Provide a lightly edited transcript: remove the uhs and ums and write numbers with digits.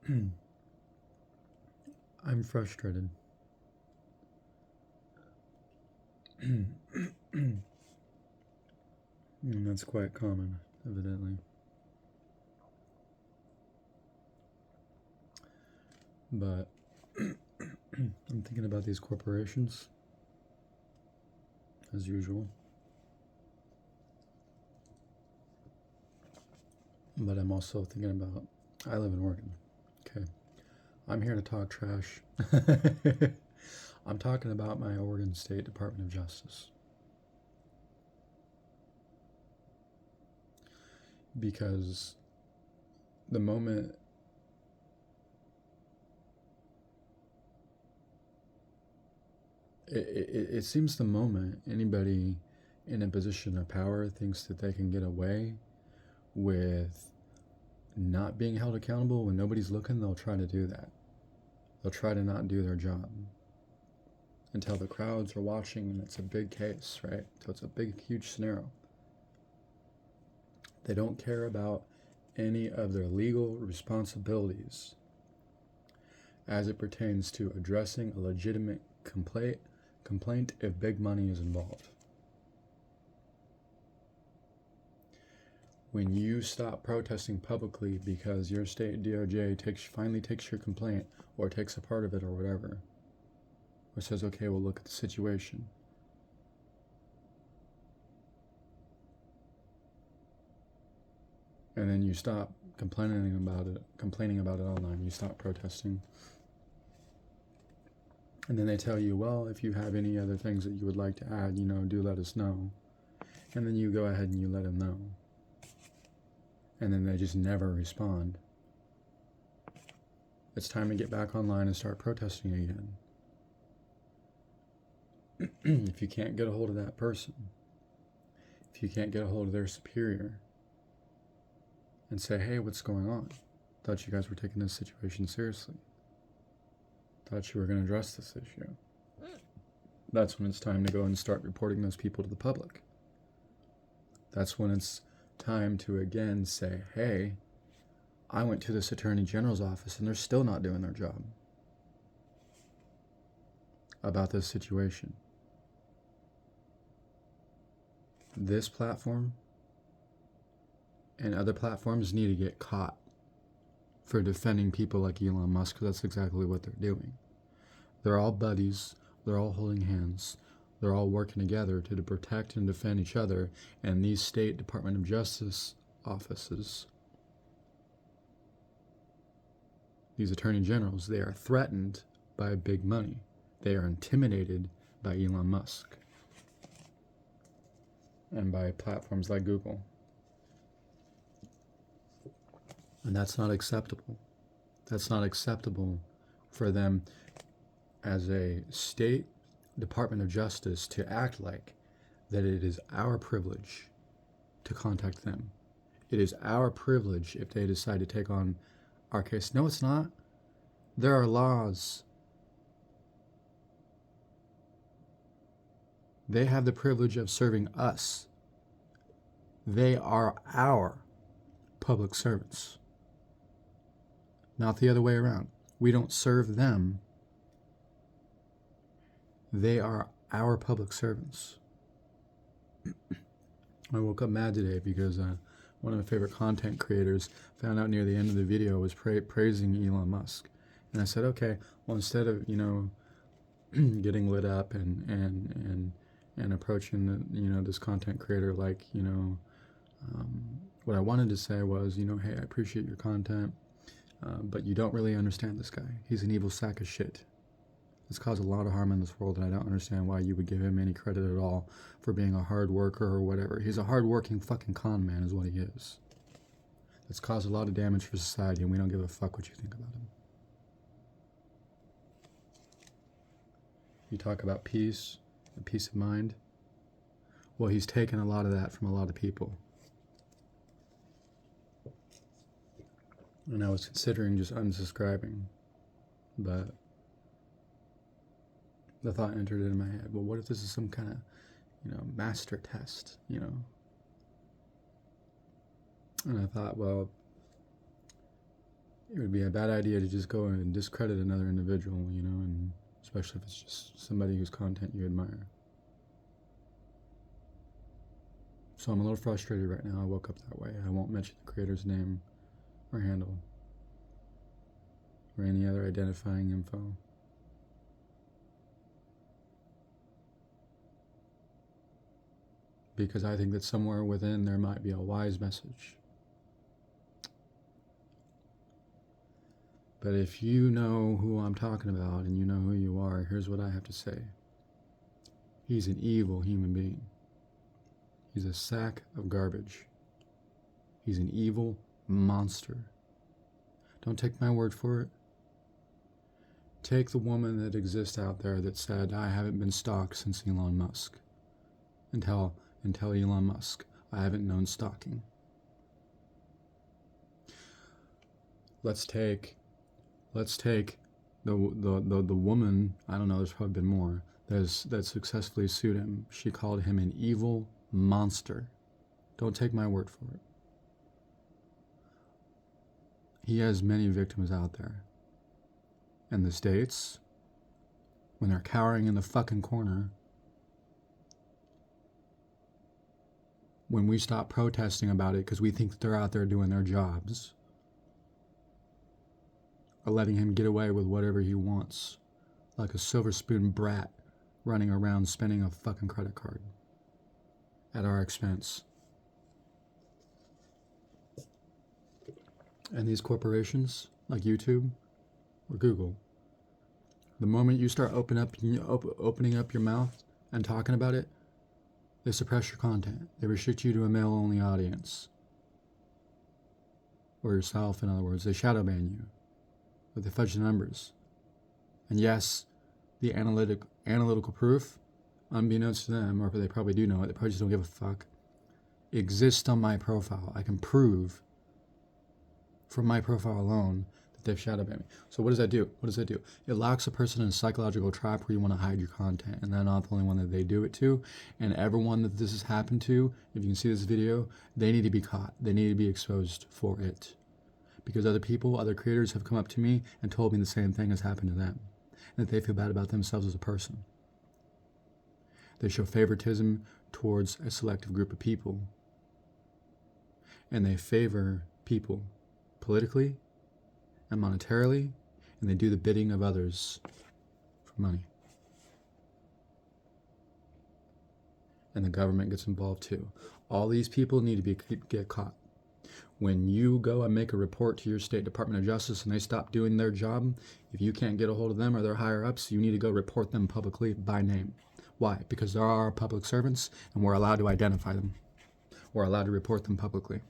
I'm frustrated. And that's quite common, evidently. But I'm thinking about these corporations, as usual. But I'm also thinking about, I live in Oregon, okay? I'm here to talk trash. I'm talking about my Oregon State Department of Justice. Because the moment it seems the moment anybody in a position of power thinks that they can get away with not being held accountable when nobody's looking, they'll try to do that. They'll try to not do their job until the crowds are watching and it's a big case, right? So it's a big, huge scenario. They don't care about any of their legal responsibilities as it pertains to addressing a legitimate complaint if big money is involved. When you stop protesting publicly because your state DOJ finally takes your complaint or takes a part of it or whatever, or says, okay, we'll look at the situation. And then you stop complaining about it online, you stop protesting. And then they tell you, well, if you have any other things that you would like to add, do let us know. And then you go ahead and you let them know. And then they just never respond. It's time to get back online and start protesting again. If you can't get a hold of that person, if you can't get a hold of their superior and say, hey, what's going on? Thought you guys were taking this situation seriously. Thought you were going to address this issue. That's when it's time to go and start reporting those people to the public. That's when it's time to again say, hey, I went to this Attorney General's office and they're still not doing their job about this situation. This platform and other platforms need to get caught for defending people like Elon Musk, because that's exactly what they're doing. They're all buddies, they're all holding hands, they're all working together to protect and defend each other, and these State Department of Justice offices, these attorney generals, they are threatened by big money. They are intimidated by Elon Musk and by platforms like Google. And that's not acceptable. That's not acceptable for them as a State Department of Justice to act like that it is our privilege to contact them. It is our privilege if they decide to take on our case. No, it's not. There are laws. They have the privilege of serving us. They are our public servants. Not the other way around. We don't serve them. They are our public servants. I woke up mad today because one of my favorite content creators found out near the end of the video was praising Elon Musk. And I said, okay, well, instead of, getting lit up and approaching this content creator like, what I wanted to say was, hey, I appreciate your content, but you don't really understand this guy. He's an evil sack of shit. It's caused a lot of harm in this world, and I don't understand why you would give him any credit at all for being a hard worker or whatever. He's a hard-working fucking con man is what he is. It's caused a lot of damage for society, and we don't give a fuck what you think about him. You talk about peace and peace of mind. Well, he's taken a lot of that from a lot of people. And I was considering just unsubscribing, but the thought entered into my head, well, what if this is some kind of, master test, And I thought, well, it would be a bad idea to just go and discredit another individual, you know, and especially if it's just somebody whose content you admire. So I'm a little frustrated right now. I woke up that way. I won't mention the creator's name or handle or any other identifying info. Because I think that somewhere within there might be a wise message. But if you know who I'm talking about and you know who you are, here's what I have to say. He's an evil human being. He's a sack of garbage. He's an evil monster. Don't take my word for it. Take the woman that exists out there that said, I haven't been stalked since Elon Musk. Until Elon Musk, I haven't known stalking. Let's take the woman, I don't know, there's probably been more, that successfully sued him. She called him an evil monster. Don't take my word for it. He has many victims out there. And the states, when they're cowering in the fucking corner, when we stop protesting about it because we think that they're out there doing their jobs, or letting him get away with whatever he wants, like a silver spoon brat running around spending a fucking credit card at our expense. And these corporations, like YouTube or Google, the moment you start opening up your mouth and talking about it, they suppress your content. They restrict you to a male-only audience. Or yourself, in other words. They shadow ban you. But they fudge the numbers. And yes, the analytical proof, unbeknownst to them, or they probably do know it, they probably just don't give a fuck, exists on my profile. I can prove from my profile alone that they've shadow banned me. So what does that do? It locks a person in a psychological trap where you want to hide your content, and they're not the only one that they do it to. And everyone that this has happened to, if you can see this video, they need to be caught. They need to be exposed for it. Because other creators have come up to me and told me the same thing has happened to them, and that they feel bad about themselves as a person. They show favoritism towards a selective group of people, and they favor people politically and monetarily, and they do the bidding of others for money. And the government gets involved too. All these people need to get caught. When you go and make a report to your state Department of Justice and they stop doing their job, if you can't get a hold of them or their higher ups, you need to go report them publicly by name. Why? Because there are public servants and we're allowed to identify them. We're allowed to report them publicly.